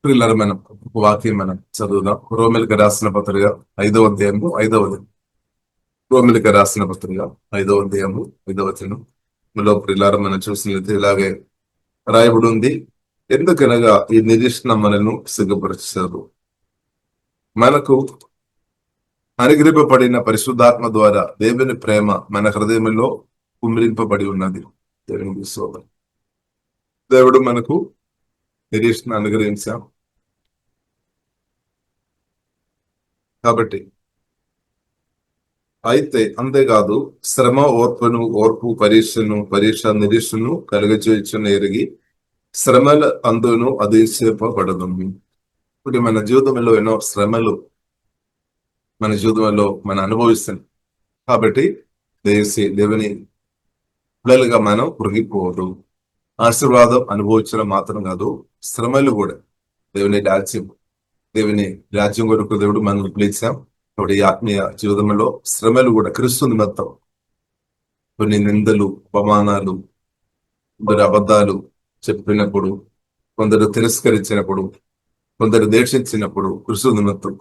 ప్రియులారా, మనం వాక్యం మనం చదువుదాం. రోమిలికి రాసిన పత్రిక 5వ అధ్యాయము 5వ వచనం. రోమిలికి రాసిన పత్రిక 5వ అధ్యాయము 5వ వచనం. మనలో ప్రియులారా, మనం చూసినట్లయితే ఇలాగే రాయబడి ఉంది. ఎందుకనగా ఈ నిరీక్షణ మనను సిద్ధపరచారు, మనకు అనుగ్రహింపబడిన పరిశుద్ధాత్మ ద్వారా దేవుని ప్రేమ మన హృదయంలో కుమ్మరింపబడి ఉన్నది. దేవునికి స్తోత్రం. దేవుడు మనకు నిరీక్షణ అనుగ్రహించాం కాబట్టి. అయితే అంతేకాదు, శ్రమ ఓర్పు పరీక్ష నిరీక్షను కలుగచేయుచున్న ఎరిగి శ్రమల అందును అతిశయపడదు. ఇప్పుడు మన జీవితంలో ఎన్నో శ్రమలు మన జీవితంలో మనం అనుభవిస్తాం కాబట్టి దేవుని పిల్లలుగా మనం కృంగిపోవద్దు. ఆశీర్వాదం అనుభవించడం మాత్రం కాదు, శ్రమలు కూడా దేవుని రాజ్యం కొరకు దేవుడు మనం పిలిచాం కాబట్టి ఈ ఆత్మీయ జీవితంలో శ్రమలు కూడా క్రీస్తు నిమిత్తం, కొన్ని నిందలు, అవమానాలు, కొందరు అబద్ధాలు చెప్పినప్పుడు, కొందరు తిరస్కరించినప్పుడు, కొందరు దేశించినప్పుడు క్రీస్తు నిమిత్తం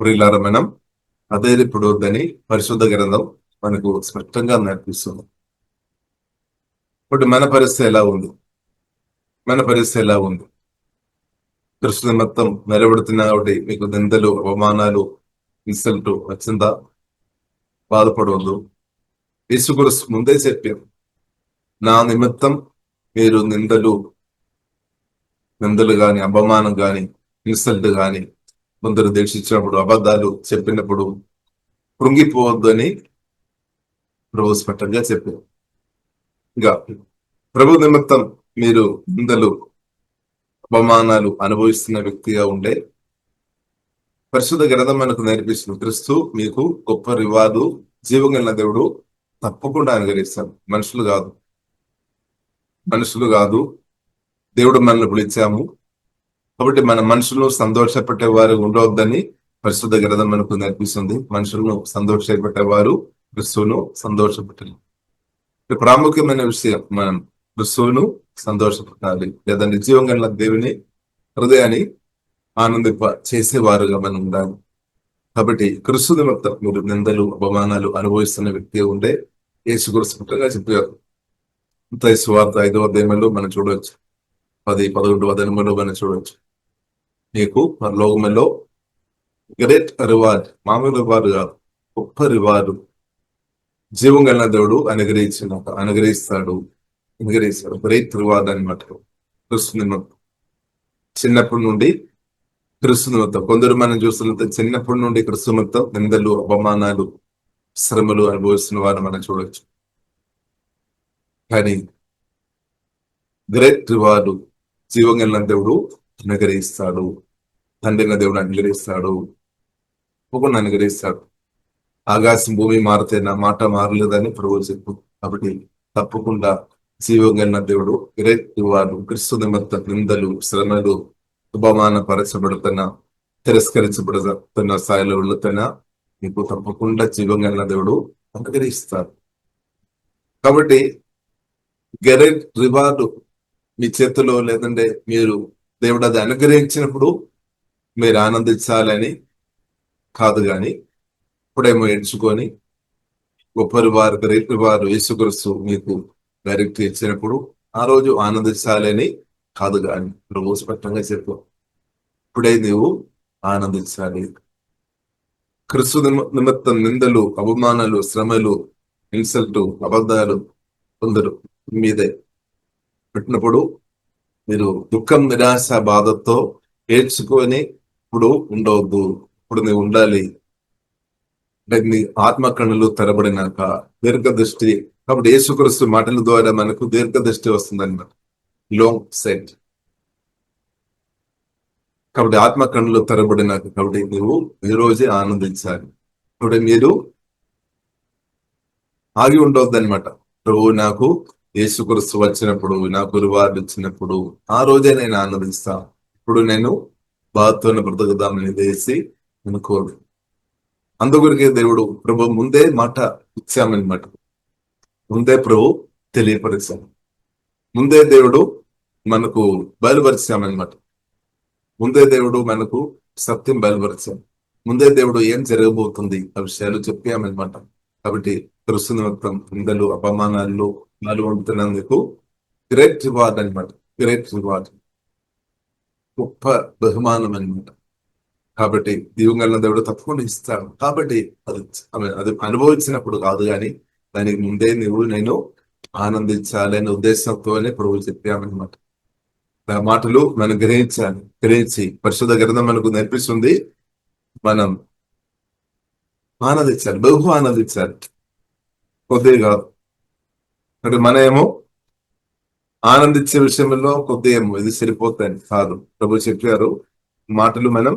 ప్రియులారా మనం అధైర్యపడొద్దని పరిశుద్ధ గ్రంథం మనకు స్పష్టంగా నేర్పిస్తుంది. ఇప్పుడు మన పరిస్థితి ఎలా ఉంది? క్రీస్తు నిమిత్తం నిలబడుతున్న కాబట్టి మీకు నిందలు, అవమానాలు, ఇన్సల్ట్ వచ్చిందా? బాధపడవద్దు. యేసుక్రీస్తు ముందే చెప్పారు, నా నిమిత్తం మీరు నిందలు గాని, అవమానం గాని, ఇన్సల్ట్ గాని, కొందరు దీక్షించినప్పుడు, అబద్ధాలు చెప్పినప్పుడు కృంగిపోవద్దు అని ప్రభు స్పష్టంగా చెప్పారు. ఇంకా ప్రభు నిమిత్తం మీరు నిందలు, అవమానాలు అనుభవిస్తున్న వ్యక్తిగా ఉండే పరిశుద్ధ గ్రంథం మనకు నేర్పిస్తుంది, క్రీస్తు మీకు గొప్ప రివార్డు, జీవం కలిగిన దేవుడు తప్పకుండా అనుగ్రహిస్తాడు. మనుషులు కాదు, దేవుడు మనల్ని పిలిచాము కాబట్టి మన మనుషులను సంతోషపెట్టే వారు ఉండవద్దని పరిశుద్ధ గ్రంథం మనకు నేర్పిస్తుంది. మనుషులను సంతోషపెట్టేవారు క్రీస్తును సంతోషపెట్టాలి. ప్రాముఖ్యమైన విషయం, మనం క్రీస్తును సంతోషపెట్టాలి, లేదా జీవం కలిగిన దేవుని హృదయాన్ని ఆనందింప చేసేవారుగా మనం ఉండాలి. కాబట్టి క్రీస్తు నిమిత్తం మీరు నిందలు, అవమానాలు అనుభవిస్తున్న వ్యక్తి ఉంటే యేసుక్రీస్తు స్పష్టంగా చెప్పారు. మత్తయి సువార్త 5వ అధ్యాయంలో మనం చూడవచ్చు, 10-11 వచనంలో మనం చూడవచ్చు, నీకు పరలోకములో గ్రేట్ రివార్డ్, మామూలు రివార్డు కాదు, గొప్ప రివార్డు జీవం కలిగిన దేవుడు అనుగ్రహిస్తాడు. గ్రేట్ రివార్డ్ అనమాట. క్రీస్తు నిమిత్తం చిన్నప్పటి నుండి క్రీస్తు నిమిత్తం కొందరు మనం చూస్తున్న చిన్నప్పటి నుండి క్రీస్తు నిమిత్తం నిందలు, అవమానాలు, శ్రమలు అనుభవిస్తున్న వారు మనం చూడవచ్చు. కానీ గ్రేట్ రివార్డు జీవం కలిగిన దేవుడు అనుగ్రహిస్తాడు. తండ్రిన దేవుడు అనుగ్రహిస్తాడు, తప్పకుండా అనుగ్రహిస్తాడు. ఆకాశం భూమి మారితే నా మాట మారలేదని ప్రభు చెప్పు. కాబట్టి తప్పకుండా జీవం కలిగిన దేవుడు గ్రేట్ రివార్డు, క్రీస్తు నిమిత్తం నిందలు, శ్రమలు, అవమానపరచబడుతున్నా, తిరస్కరించబడుతున్న స్థాయిలో వెళుతున్నా మీకు తప్పకుండా జీవం కలిగిన దేవుడు అనుగ్రహిస్తాడు. కాబట్టి గ్రేట్ రివార్డు మీ చేతిలో లేదంటే మీరు దేవుడు అది అనుగ్రహించినప్పుడు మీరు ఆనందించాలని కాదు, కానీ ఇప్పుడేమో ఎంచుకొని గొప్ప గ్రేట్ రివార్డు యేసుక్రీస్తు మీకు డైరెక్ట్ ఇచ్చినప్పుడు ఆ రోజు ఆనందించాలని కాదు, కానీ ప్రభు స్పష్టంగా చెప్పు, ఇప్పుడే నీవు ఆనందించాలి. క్రీస్తు నిమిత్తం నిందలు, అవమానాలు, శ్రమలు, ఇన్సల్ట్, అబద్ధాలు కొందరు మీదే పెట్టినప్పుడు మీరు దుఃఖం, నిరాశ, బాధతో ఏడ్చుకొని ఇప్పుడు ఉండవద్దు. ఇప్పుడు నీవు ఉండాలి అంటే నీ ఆత్మ కన్నులు తెరబడినాక దీర్ఘదృష్టి. కాబట్టి యేసుక్రీస్తు మాటల ద్వారా మనకు దీర్ఘదృష్టి వస్తుందన్నమాట, లాంగ్ సైట్. కాబట్టి ఆత్మ కన్నులు తెరబడినాక కాబట్టి నువ్వు ఈ రోజే ఆనందించాలి. ఇప్పుడు మీరు ఆగి ఉండవద్దు అనమాట. ప్రభు నాకు యేసుక్రీస్తు వచ్చినప్పుడు, నాకు రివార్డు ఇచ్చినప్పుడు ఆ రోజే నేను ఆనందిస్తా, ఇప్పుడు నేను బాధతో బ్రతుకుదామని వేసి అనుకోడు. అందుకొరికే దేవుడు ప్రభు ముందే మాట ఇచ్చామన్నమాట, ముందే ప్రభు తెలియపరిచాం, ముందే దేవుడు మనకు బయలుపరిచామన్నమాట. ముందే దేవుడు మనకు సత్యం బయలుపరిచాడు. ముందే దేవుడు ఏం జరగబోతుంది ఆ విషయాలు చెప్పామన్నమాట. కాబట్టి క్రీస్తు నిమిత్తం నిందలు, అపమానాలు పాల్గొంటున్నందుకు గ్రేట్ రివార్డ్ అనమాట. గ్రేట్ రివార్డ్, గొప్ప బహుమానం అనమాట. కాబట్టి దీవెనగల దేవుడు తప్పకుండా ఇస్తాడు. కాబట్టి అది అనుభవించినప్పుడు కాదు, కానీ దానికి ముందే నేను ఆనందించాలి అనే ఉద్దేశంతోనే ప్రభు చెప్పామన్నమాట. ఆ మాటలు మనం గ్రహించాలి. గ్రహించి పరిశుద్ధ గ్రంథం మనకు నేర్పిస్తుంది, మనం ఆనందించాలి, బహు ఆనందించాలి, కొద్దిగా కాదు. అంటే మన ఏమో ఆనందించే విషయంలో కొద్దిగా ఏమో ఇది సరిపోతాయని కాదు. ప్రభు చెప్పారు మాటలు మనం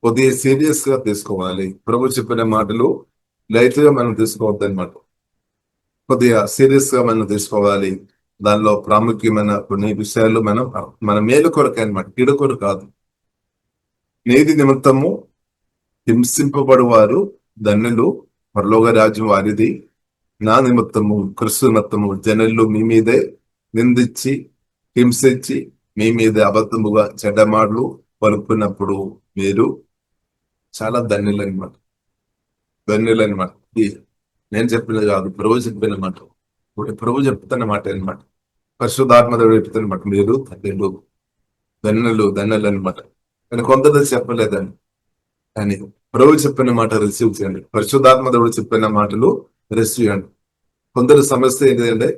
కొద్దిగా సీరియస్ గా తీసుకోవాలి. ప్రభు చెప్పిన మాటలు లైట్ గా మనం తీసుకోవద్దు అనమాట. కొద్దిగా సీరియస్ గా మనం తీసుకోవాలి. దానిలో ప్రాముఖ్యమైన కొన్ని విషయాలు మన మేలు కొరకే అనమాట, కీడు కొరకు కాదు. నీతి నిమిత్తము హింసింపబడు వారు ధన్యులు, పరలోక రాజ్యం వారిది. నా నిమిత్తము క్రీస్తు నిమిత్తము జనులు మీ మీదే నిందించి హింసించి మీ మీద అబద్ధముగా చెడ్డమాటలు పలుకున్నప్పుడు మీరు చాలా ధన్యులన్నమాట. ధన్యులన్నమాట. ఇది నేను చెప్పినది కాదు, ప్రభు చెప్పిన మాట. ప్రభు చెప్తున్న మాట అనమాట. పరిశుద్ధాత్మదేవుడు చెప్తున్న మాట. మీరు ధన్యులు, ధన్యులు, ధన్యులు అనమాట. కానీ కొందరు చెప్పలేదని. కానీ ప్రభు చెప్పిన మాట రిసీవ్ చేయండి. పరిశుద్ధాత్మదేవుడు చెప్పిన మాటలు రిసీవ్ చేయండి. కొందరు సమస్య ఏంటంటే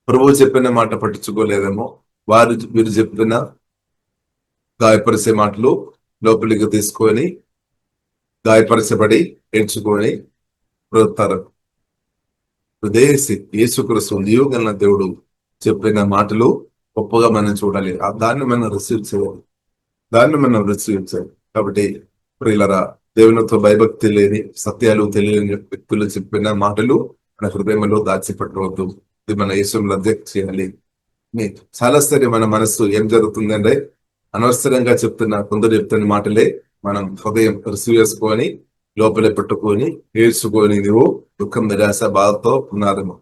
ప్రభు చెప్పిన మాట పట్టించుకోలేదేమో, వీరు చెప్పిన గాయపరిచే మాటలు లోపలికి తీసుకొని గాయపరచబడి ఎంచుకొని బ్రతుకుతారు. హృదయసి యేసుక్రీస్తు జీవగల దేవుడు చెప్పిన మాటలు గొప్పగా మనం చూడాలి. దాన్ని మనం రిసీవ్ చేయాలి. కాబట్టి ప్రియులరా, దేవునితో భయభక్తి లేని, సత్యాలు తెలియని వ్యక్తులు చెప్పిన మాటలు మన హృదయంలో దాచిపెట్టవద్దు. ఇది మన యేసులో అధ్యక్ష చేయాలి. చాలా సరే మన మనస్సు ఏం జరుగుతుందంటే, అనవసరంగా కొందరు చెప్తున్న మాటలే మనం హృదయం రిసీవ్ చేసుకొని లోపలే పెట్టుకొని ఏడ్చుకొని నువ్వు దుఃఖం, నిరాశ, బాధతో ఉన్నారేమో.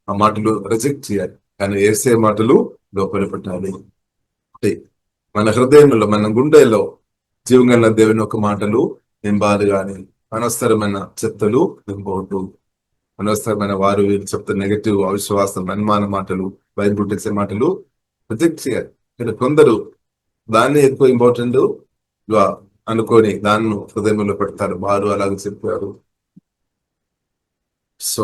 ఆ మాటలు రిజెక్ట్ చేయాలి. కానీ ఏసే మాటలు లోపల పెట్టాలి. మన హృదయంలో, మన గుండెలో జీవంగల దేవుని ఒక మాటలు నింపాలి. కానీ అనవసరమైన చెత్తలు నింపవద్దు. అనవసరమైన వారు వీరు చెప్తున్న నెగటివ్, అవిశ్వాసం, అనుమాన మాటలు, బైబుల్ తెచ్చే మాటలు రిజెక్ట్ చేయాలి. కానీ కొందరు దాన్ని ఎక్కువ ఇంపార్టెంట్ అనుకొని దాన్ని హృదయంలో పెడతారు. వారు అలాగే చెప్పారు. సో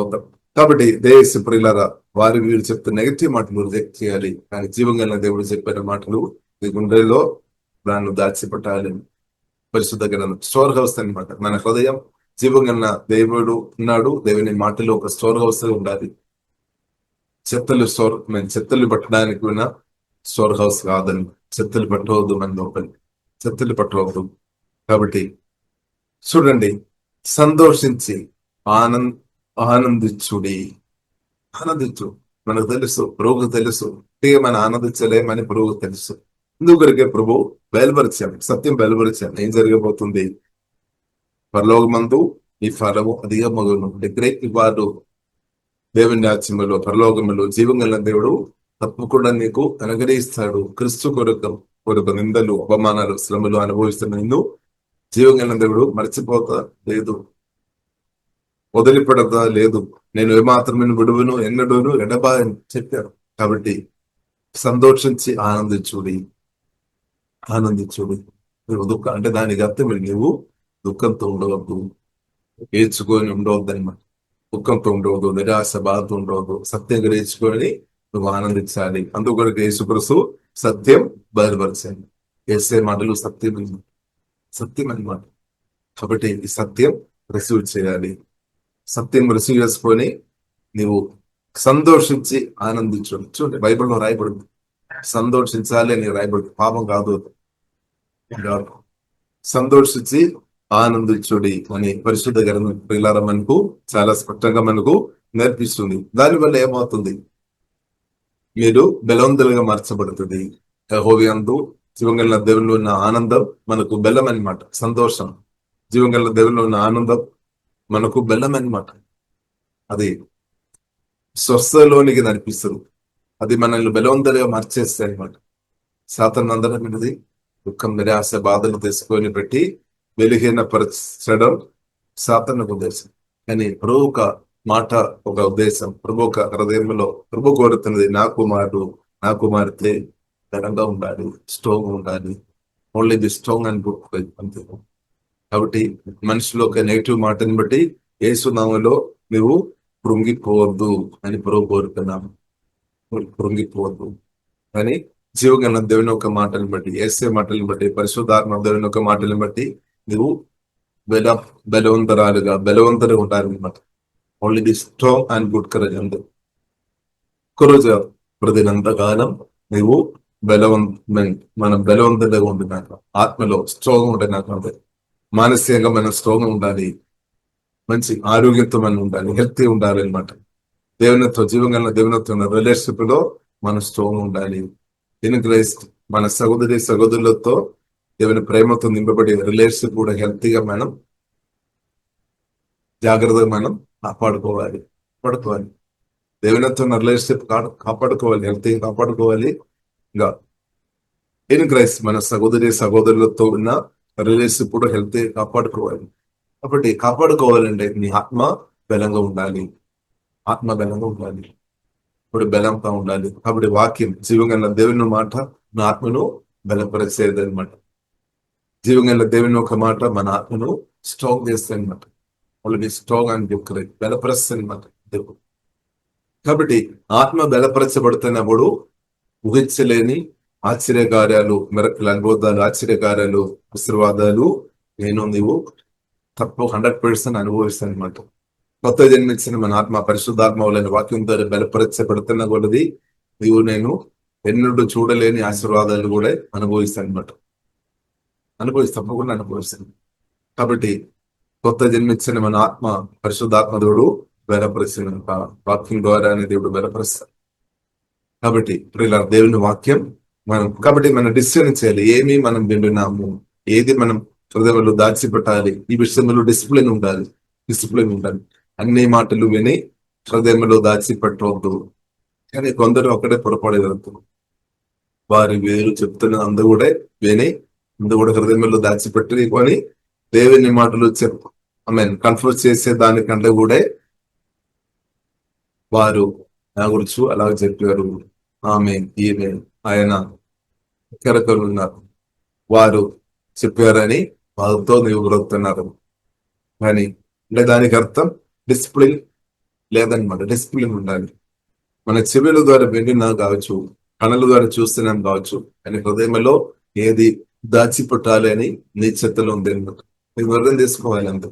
కాబట్టి దేశ ప్రియులారా, వారు వీరు చెప్తున్న నెగటివ్ మాటలు రిజెక్ట్ చేయాలి. కానీ జీవంగల దేవుడు చెప్పిన మాటలు ఈ గుండెలో దాన్ని దాచిపెట్టాలి. పరిశుద్ధ గ్రంథం స్టోర్ హౌస్ అనమాట. మన హృదయం జీవంగల దేవుడు ఉన్నాడు. దేవుని మాటలు ఒక స్టోర్ హౌస్ ఉండాలి. చెత్తలు పట్టడానికి ఉన్న స్టోర్ హౌస్ కాదని. చెత్తలు పట్టవద్దు, మన లోపలి చెత్తలు పట్టవద్దు. కాబట్టి చూడండి, సంతోషించి ఆనందించుడి. ఆనందించు. మనకు తెలుసు, ప్రభుకు తెలుసు, మన ఆనందించలేమని ప్రభుకు తెలుసు. ఎందుకొరకే ప్రభు బయలుపరిచాను, సత్యం బయలుపరిచాను. ఏం జరగబోతుంది? పరలోకమందు ఈ ఫలము అధికమగును. గ్రేట్ రివార్డు దేవుని రాజ్యములో, పరలోకములో జీవంగల దేవుడు తప్పకుండా నీకు అనుగ్రహిస్తాడు. క్రీస్తు కొరకు నిందలు, అవమానాలు, శ్రమలు అనుభవిస్తున్న నిన్ను జీవంగల దేవుడు మర్చిపోతా లేదు, వదిలిపెడతా లేదు. నేను ఏమాత్రమే విడువను, ఎన్నడూను ఎడబాయని చెప్పారు. కాబట్టి సంతోషించి ఆనందించుడి. నువ్వు దుఃఖం అంటే దానికి అర్థం నువ్వు దుఃఖంతో ఉండవద్దు, ఏడ్చుకొని ఉండవద్దు అనమాట. దుఃఖంతో ఉండవద్దు, నిరాశ, బాధతో ఉండవద్దు. సత్యం గ్రహించుకొని నువ్వు ఆనందించాలి. అందుకొరకు యేసుక్రీస్తు సత్యం బయలుపరచాలి. ఏసే మాటలు సత్యం అన్నమాట. కాబట్టి ఈ సత్యం రిసీవ్ చేయాలి. సత్యం రిసీవ్ చేసుకొని నీవు సంతోషించి ఆనందించండి. చూడండి, బైబిల్లో రాయబడింది సంతోషించాలి అని రాయబడింది. పాపం కాదు. సంతోషించి ఆనందించుడి అని పరిశుద్ధ గ్రంథం ప్రియులారా మనకు చాలా స్పష్టంగా మనకు నేర్పిస్తుంది. దానివల్ల ఏమవుతుంది? మీరు బలవంతులుగా మార్చబడుతుంది. యెహోవాయందు జీవంగల దేవుల్లో ఉన్న ఆనందం మనకు బలం అన్నమాట. సంతోషం, జీవంగల దేవుల్లో ఉన్న ఆనందం మనకు బలం అన్నమాట. అది స్వస్థలోనికి నడిపిస్తుంది. అది మనల్ని బలవంతులుగా మార్చేస్తాయి అనమాట. సాతాను అందరం ఇది దుఃఖం, నిరాశ, బాధలు తీసుకొని పెట్టి వెలిహీనపరచడం సాతానుకు ఉద్దేశం. కానీ ప్రభు ఒక మాట, ఒక ఉద్దేశం, ప్రభు ఒక హృదయంలో ప్రభు కోరుతున్నది, నా కుమార్తె ఘనంగా ఉండాలి, స్ట్రాంగ్ ఉండాలి. Only the strong and good అంతే. కాబట్టి మనిషిలో ఒక నెగిటివ్ మాటని బట్టి యేసునామములో నువ్వు కృంగిపోవద్దు అని ప్రభు కోరుతున్నాము. కృంగిపోవద్దు కానీ జీవగల దేవుని ఒక మాటని బట్టి, యేసే మాటలను బట్టి, పరిశుద్ధాత్మ దేవుని ఒక మాటలను బట్టి నువ్వు బలవంతరు ఉంటారనమాట. Only the strong and good courage అంతే. ఒక్కరోజు ప్రతినంతకాలం నువ్వు మనం బలవంతంగా ఉంటున్నాక, ఆత్మలో స్ట్రాంగ్ ఉంటున్నాక అంతే. మానసికంగా మనం స్ట్రాంగ్ ఉండాలి, మంచి ఆరోగ్యంతో మనం ఉండాలి, హెల్తీ ఉండాలి అనమాట. దేవునితో జీవంగా దేవునితో రిలేషన్షిప్ లో మనం స్ట్రాంగ్ ఉండాలి. ఇన్ క్రైస్ట్ మన సహోదరులతో దేవుని ప్రేమతో నింపబడి రిలేషన్షిప్ కూడా హెల్తీగా మనం జాగ్రత్తగా మనం కాపాడుకోవాలి. దేవునితో రిలేషన్షిప్ కాపాడుకోవాలి, హెల్తీగా కాపాడుకోవాలి. ఇంకా ఇన్ క్రైస్ట్ మన సహోదరులతో ఉన్న రిలేషన్షిప్ కూడా హెల్తీగా కాపాడుకోవాలి. కాబట్టి కాపాడుకోవాలంటే నీ ఆత్మ బలంగా ఉండాలి, ఇప్పుడు బలంగా ఉండాలి. కాబట్టి వాక్యం జీవంగా దేవుని మాట నా ఆత్మను బలపరిచేది అనమాట. జీవంగా దేవుని ఒక మాట మన ఆత్మను స్ట్రాంగ్ చేస్తాయి అనమాట. వాళ్ళని స్ట్రాంగ్ అని చెప్పి బలపరుస్తుంది అనమాట దేవుడు. కాబట్టి ఆత్మ బలపరచబడుతున్నప్పుడు ఊహించలేని ఆశ్చర్యకార్యాలు, మెరకులు, అద్భుతాలు, ఆశ్చర్యకార్యాలు, ఆశీర్వాదాలు నీవు తప్ప 100% అనుభవిస్తాను అనమాట. కొత్త జన్మించిన మన ఆత్మ పరిశుద్ధాత్మ వలన వాక్యం ద్వారా బలపరచబడుతున్న కొలది నేను ఎన్నడూ చూడలేని ఆశీర్వాదాలు కూడా అనుభవిస్తాను అనమాట. తప్పకుండా అనుభవిస్తాను. కాబట్టి కొత్త జన్మించిన మన ఆత్మ పరిశుద్ధాత్మ దేవుడు బలపరిచిన వాక్యం ద్వారానే దేవుడు బలపరుస్తాడు. కాబట్టి దేవుని వాక్యం కాబట్టి మనం డిసిషన్ చేయాలి. ఏమి మనం వింటున్నాము, ఏది మనం హృదయంలో దాచిపెట్టాలి. ఈ విషయంలో డిసిప్లిన్ ఉండాలి. అన్ని మాటలు విని హృదయంలో దాచిపెట్టవద్దు. కానీ కొందరు ఒకటే పొరపాటు, వారి వేరు చెప్తున్న అందరూ కూడా విని అందరూ కూడా హృదయంలో దాచిపెట్టుకొని దేవుని మాటలు కన్ఫ్యూజ్ చేసే దానికంటే కూడా వారు నా గురించి అలాగ చెప్పారు, ఆమె ఈమె ఆయన కెరకలు ఉన్నారు, వారు చెప్పారని వాళ్ళతో నీవు బ్రతున్నారు. కానీ దానికి అర్థం డిసిప్లిన్ లేదనమాట. డిసిప్లిన్ ఉండాలి. మన చెవుల ద్వారా వింటున్నాం కావచ్చు, కళ్ళ ద్వారా చూస్తున్నాం కావచ్చు, కానీ హృదయంలో ఏది దాచిపెట్టాలి అని నీ చెత్తలో ఉంది అనమాట. నీకు వర్గం తీసుకోవాలి. అంత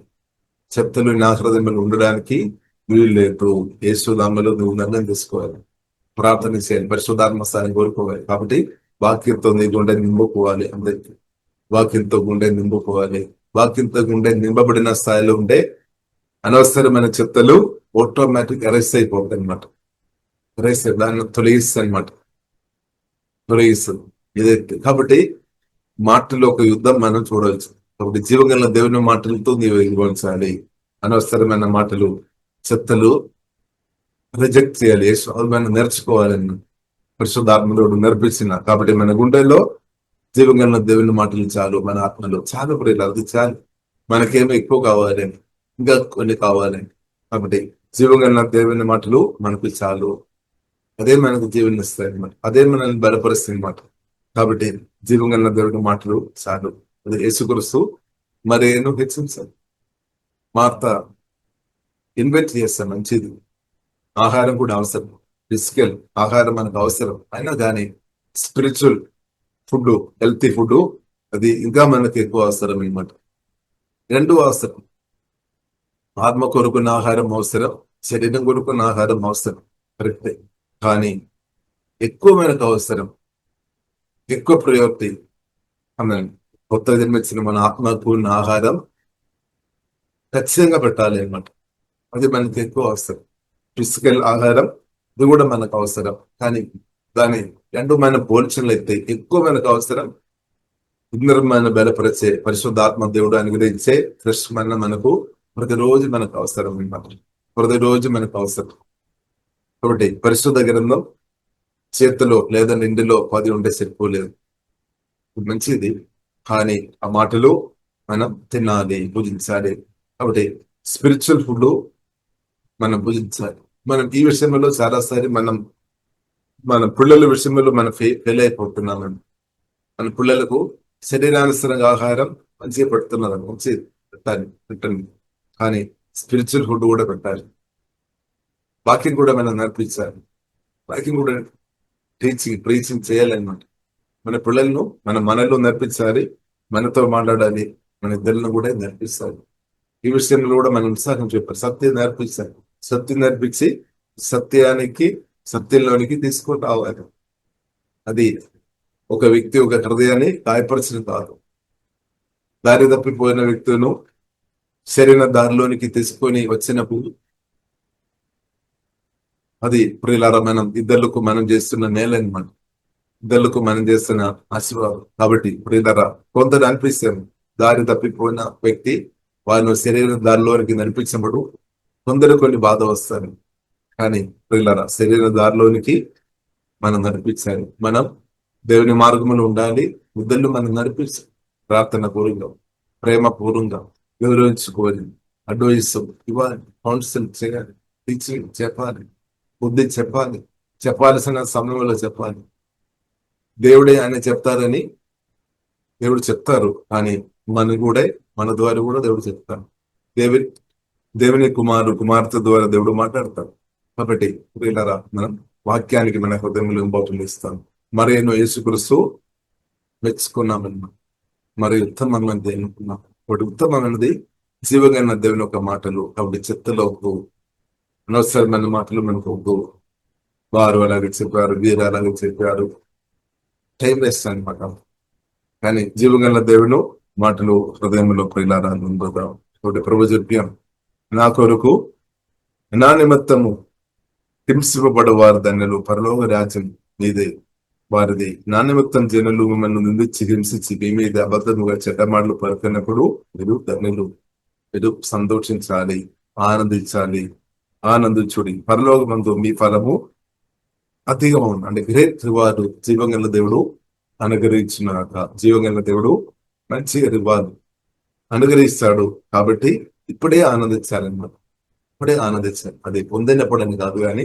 చెత్తలు నా హృదయంలో ఉండడానికి వీలు లేదు. యేసునామములో నువ్వు నిర్ణయం తీసుకోవాలి, ప్రార్థన చేయాలి, పరిశుద్ధాత్మ స్థానం కోరుకోవాలి. కాబట్టి వాక్యంతో నీ గుండె నింపుకోవాలి. అందరికీ వాక్యంతో గుండె నింపుకోవాలి. వాక్యంతో గుండె నింపబడిన స్థాయిలో ఉంటే అనవసరమైన చెత్తలు ఆటోమేటిక్ అరెస్ట్ అయిపోతాయి అనమాట. దాన్ని తొలగిస్తుంది అనమాట. ఇదైతే కాబట్టి మాటలు ఒక యుద్ధం మనం చూడవచ్చు. కాబట్టి జీవగల దేవుని మాటలతో నీవు ఇవ్వాలి. అనవసరమైన మాటలు, చెత్తలు రిజెక్ట్ చేయాలి. మనం నేర్చుకోవాలని పరిశుద్ధాత్మడు నేర్పించిన. కాబట్టి మన గుండెల్లో జీవగల దేవుని మాటలు చాలు, మన ఆత్మలో చాలా ప్రియులు అది చాలు. మనకేమో ఎక్కువ కావాలి, ఇంకా కొన్ని కావాలి. కాబట్టి జీవగల దేవుని మాటలు మనకు చాలు. అదే మనకు జీవన ఇస్తాయి అనమాట. అదే మనల్ని బలపరుస్తుంది అనమాట. కాబట్టి జీవగల దేవుని మాటలు చాలు. అది యేసుక్రీస్తు మరేను హెచ్చించాలి. మార్త ఇన్వెస్ట్ చేస్తాం, మంచిది. ఆహారం కూడా అవసరం, ఫిజికల్ ఆహారం మనకు అవసరం. అయినా కానీ స్పిరిచువల్ ఫుడ్, హెల్తీ ఫుడ్ అది ఇంకా మనకు ఎక్కువ అవసరం అనమాట. రెండు అవసరం. ఆత్మ కొరుకున్న ఆహారం అవసరం, శరీరం కొరుకున్న ఆహారం అవసరం, కరెక్టే. కానీ ఎక్కువ మనకు అవసరం, ఎక్కువ ప్రయోక్తి అన్నాను. కొత్త జన్మించిన మన ఆత్మకు ఉన్న ఆహారం ఖచ్చితంగా పెట్టాలి అనమాట. అది మనకి ఎక్కువ అవసరం. ఫిజికల్ ఆహారం ఇది కూడా మనకు అవసరం. కానీ దాని రెండు మన పోల్చినట్లయితే ఎక్కువ మనకు అవసరం ఇంద్రమైన బలపరిచే పరిశుద్ధాత్మ దేవుడు అనుగ్రహించే ఫ్రెష్ మన మనకు ప్రతిరోజు మనకు అవసరం అనమాట. ప్రతిరోజు మనకు అవసరం. కాబట్టి పరిశుద్ధ గ్రంథం చేతిలో లేదా నిండిలో 10 ఉంటే సరిపోలేదు. మంచిది, కానీ ఆ మాటలు మనం తినాలి, భుజించాలి. కాబట్టి స్పిరిచువల్ ఫుడ్ మనం భుజించాలి. మనం ఈ విషయంలో చాలాసారి మన పిల్లల విషయంలో మనం ఫెయిల్ అయిపోతున్నామండి. మన పిల్లలకు శరీరానుసరంగా ఆహారం మంచిగా పెడుతున్నారు, మంచి పెట్టండి, కానీ స్పిరిచువల్ ఫుడ్ కూడా పెట్టాలి. వాక్యం కూడా మనం నేర్పించాలి. వాక్యం కూడా ప్రీచింగ్ చేయాలన్నమాట. మన పిల్లలను మనలో నేర్పించాలి, మనతో మాట్లాడాలి, మన ఇద్దరిని కూడా నేర్పిస్తాలి. ఈ విషయంలో కూడా మనం ఉత్సాహం చెప్పాలి. సత్యం నేర్పించాలి, సత్యం నేర్పించి సత్యంలోనికి తీసుకొని రావాలి. అది ఒక వ్యక్తి ఒక హృదయాన్ని గాయపరచడం కాదు. దారి తప్పిపోయిన వ్యక్తులను సరైన దారిలోనికి తీసుకొని వచ్చినప్పుడు అది ప్రియులారా ఇద్దరులకు మనం చేస్తున్న నేల అనమాట. ఇద్దరులకు మనం చేస్తున్న ఆశీర్వాదం. కాబట్టి ప్రియులారా, కొందరు అనిపిస్తాం దారి తప్పిపోయిన వ్యక్తి వారిని శరీర దారిలోనికి నడిపించినప్పుడు కొందరు కొన్ని బాధ వస్తారు. కానీ ప్రియులారా, శరీర దారిలోనికి మనం నడిపించాలి. మనం దేవుని మార్గంలో ఉండాలి. ఇద్దరు మనం నడిపించాలి. ప్రార్థన పూర్వంగా, ప్రేమ పూర్వంగా, గౌరవించుకోవాలి, అడ్వైస్ ఇవ్వాలి, కౌన్సిల్ చేయాలి, టీచింగ్ చెప్పాలి, బుద్ధి చెప్పాలి, చెప్పాల్సిన సమయంలో చెప్పాలి. దేవుడే ఆయన చెప్తారని దేవుడు చెప్తారు, కానీ మన ద్వారా కూడా దేవుడు చెప్తారు. దేవుని కుమార్తె ద్వారా దేవుడు మాట్లాడతారు. కాబట్టి ప్రియులారా, మనం వాక్యానికి మన హృదయంలో ఇంపార్టెంట్ ఇస్తాం. మరి ఎన్నో యేసుక్రీస్తు మెచ్చుకున్నామన్నమాట. మరి ఉత్తమమైనది అనుకున్నాం. ఒకటి ఉత్తమమైనది జీవగన్న దేవుని ఒక మాటలు. కాబట్టి చెత్తలో అనవసరమైన మాటలు మనకు వద్దు. వారు అలాగే చెప్పారు, వీరు అలాగే చెప్పారు, టైం వేస్ట్ అనమాట. కానీ జీవగల దేవుని మాటలు హృదయంలో ప్రియులారా ఉందా. ఒకటి ప్రభు చెప్పాం, నా కొరకు నా నిమిత్తము హింసింపబడు వారు ధన్యులు, పరలోక రాజ్యం మీదే వారిది. నా నిమిత్తం జనులు మిమ్మల్ని నిందించి హింసించి మీ మీద అబద్ధముగా చెడ్డమాటలు పలుకున్నప్పుడు మీరు ధన్యులు. మీరు సంతోషించాలి, ఆనందించాలి, ఆనందించుడి. పరలోకమందు మీ ఫలము అధికము. అంటే గ్రేట్ రివార్డు జీవగల దేవుడు అనుగ్రహించినాక, జీవగల దేవుడు మంచి రివార్డు అనుగ్రహిస్తాడు. కాబట్టి ఇప్పుడే ఆనందించాలన్నమాట. ఇప్పుడే ఆనందించాలి. అది పొందినప్పుడని కాదు, కానీ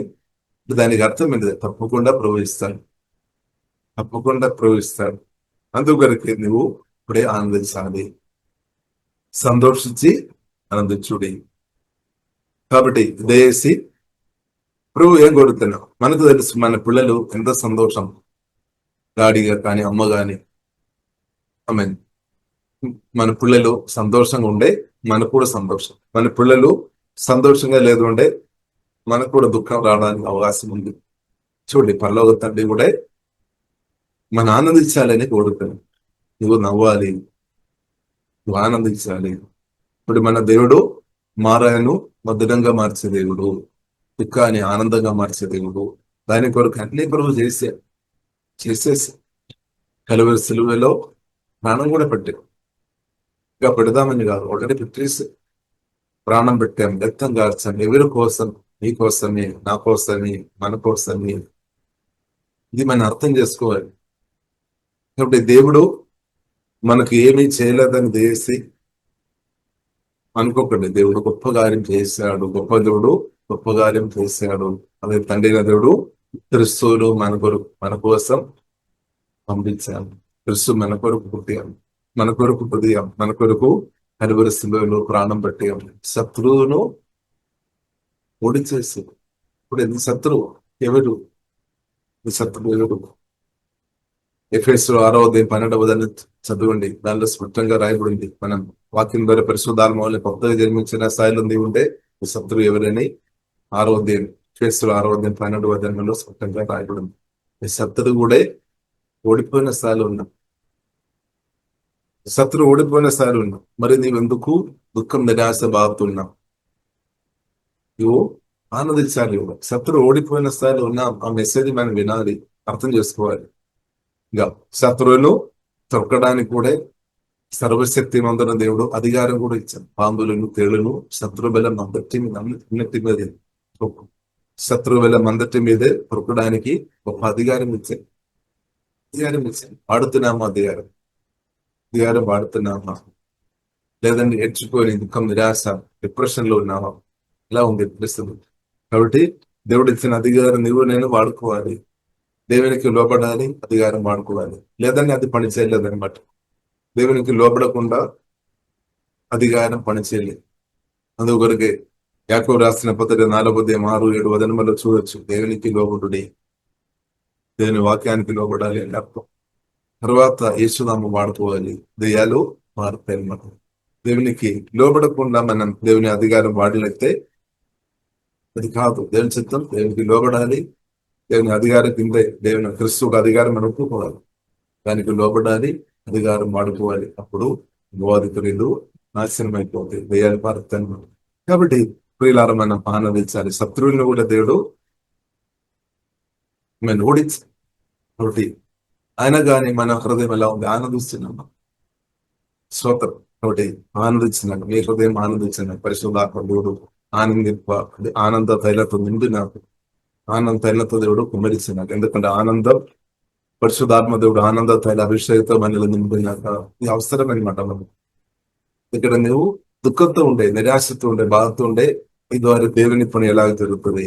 దానికి అర్థం ఏంటి? తప్పకుండా ప్రవహిస్తాడు. అందుకొరకే నువ్వు ఇప్పుడే ఆనందించాలి, సంతోషించి ఆనందించుడి. కాబట్టి దయచేసి ప్రభు ఏం కోరుతున్నాం మనకు తెలుసు. మన పిల్లలు ఎంత సంతోషం, డాడీగా కానీ అమ్మ కానీ, మన పిల్లలు సంతోషంగా ఉండే మనకు కూడా సంతోషం. మన పిల్లలు సంతోషంగా లేదు ఉండే మనకు కూడా దుఃఖం రావడానికి అవకాశం ఉంది. చూడండి, పరలోక తండ్రి కూడా మన ఆనందించాలని కోరుతున్నాను. నువ్వు నవ్వాలి, నువ్వు ఆనందించాలి. ఇప్పుడు మన దేవుడు మారాయను మధురంగా మార్చే దేవుడు, దుఃఖాన్ని ఆనందంగా మార్చే దేవుడు. దాని కొరకు అన్ని ప్రభు చేసేసి కలువరి సిలువలో ప్రాణం కూడా పెట్టాం. ఇంకా పెడదామని కాదు, ఒకటి పెట్టేసి ప్రాణం పెట్టాం, రక్తం కార్చాం. ఎవరి కోసం? నీ కోసమే, నా కోసమే, మన కోసమే. ఇది మనం అర్థం చేసుకోవాలి. కాబట్టి దేవుడు మనకు ఏమీ చేయలేదని చేసి అనుకోకండి. దేవుడు గొప్ప కార్యం చేశాడు, గొప్ప దేవుడు గొప్ప కార్యం చేశాడు. అదే తండ్రి దేవుడు క్రిస్తువును మన కోసం పంపించాను. క్రిస్తు మన కొరకు పుట్టాం, మన కొరకు కలువరి శిలువలో ప్రాణం పెట్టాం. శత్రువును ఓడి చేసి, ఇప్పుడు ఎందుకు శత్రువు ఎవరు? శత్రువు ఎవరు? ఎఫెసీయులు 6:12 చదవండి. దానిలో స్పష్టంగా రాయబడింది. మనం వాక్యం ద్వారా పరిశుద్ధాత్మ కొత్తగా జన్మించిన స్థాయిలో ఉంటే శత్రువు ఎవరని ఎఫెసీయులు 6:12 స్పష్టంగా రాయబడింది. ఈ శత్రువు కూడా ఓడిపోయిన స్థాయిలో ఉన్నాం. మరి నీవెందుకు దుఃఖం, నిరాశ బాగుతున్నావు? నువ్వు ఆనందించాలి. శత్రువు ఓడిపోయిన స్థాయిలో ఉన్నాం. ఆ మెసేజ్ మనం వినాలి, అర్థం చేసుకోవాలి. ఇంకా శత్రువును తొక్కడానికి కూడా సర్వశక్తి మందున దేవుడు అధికారం కూడా ఇచ్చాడు. పాంబులను, తేళ్లను శత్రు బలం అన్నిటి మీద శత్రు బలం అందటి మీదే తొక్కడానికి గొప్ప అధికారం ఇచ్చాడు. ఆడుతున్నాము అధికారం. అధికారం వాడుతున్నామా? లేదంటే ఏడ్చుకొని దుఃఖం, నిరాశ, డిప్రెషన్ లో ఉన్నామా? ఇలా ఉంది పరిస్థితి. కాబట్టి దేవుడు ఇచ్చిన అధికారం నువ్వు నేను వాడుకోవాలి. దేవునికి లోబడాలి, అధికారం వాడుకోవాలి. లేదంటే అది పని చేయలేదన్నమాట. దేవునికి లోబడకుండా అధికారం పని చేయలేదు. అందుకొరకే యాకోబు రాసిన పత్రిక 4:6-7 వచనములో చూడొచ్చు. దేవునికి లోబడుడి, దేవుని వాక్యానికి లోబడాలి అని అర్థం. తర్వాత యేసునామం వాడుకోవాలి, దెయ్యాలు మారుతాయి అన్నమాట. దేవునికి లోబడకుండా మనం దేవుని అధికారం వాడినట్లయితే అది కాదు దేవుని చిత్తం. దేవునికి లోబడాలి, దేవుని అధికారం కిందే దేవుని క్రిస్తువుకు అధికారం మనం ఒప్పుకోవాలి. దానికి లోబడాలి, అధికారం వాడుకోవాలి. అప్పుడు బోధికులు నాశనం అయిపోతాయి, దెయ్యాలు పారుతాయి. కాబట్టి ప్రియులారా మనం ఆనందించాలి. శత్రువులను కూడా దేవుడు మనం ఓడించాలి. కాబట్టి అయినా కానీ మన హృదయం ఎలా ఉంది? ఆనందిస్తున్నాం. స్తోత్రం. కాబట్టి ఆనందించినాక మీ హృదయం ఆనందించినాక పరిశుద్ధాత్మ దేవుడు ఆనందింప ఆనంద తైలతో నిండి నాకు ఆనంద తైలతో దేవుడు కుమ్మరించినాక. ఎందుకంటే ఆనందం, పరిశుద్ధాత్మ దేవుడు ఆనంద తైల అభిషేకంతో మనల్ని నింపినాక ఇది అవసరం అనమాట. మనం ఇక్కడ నువ్వు దుఃఖంతో ఉండే, నిరాశతో ఉండే, బాధతో ఉండే, ఈ ద్వారా దేవుని పని ఎలాగ జరుగుతుంది,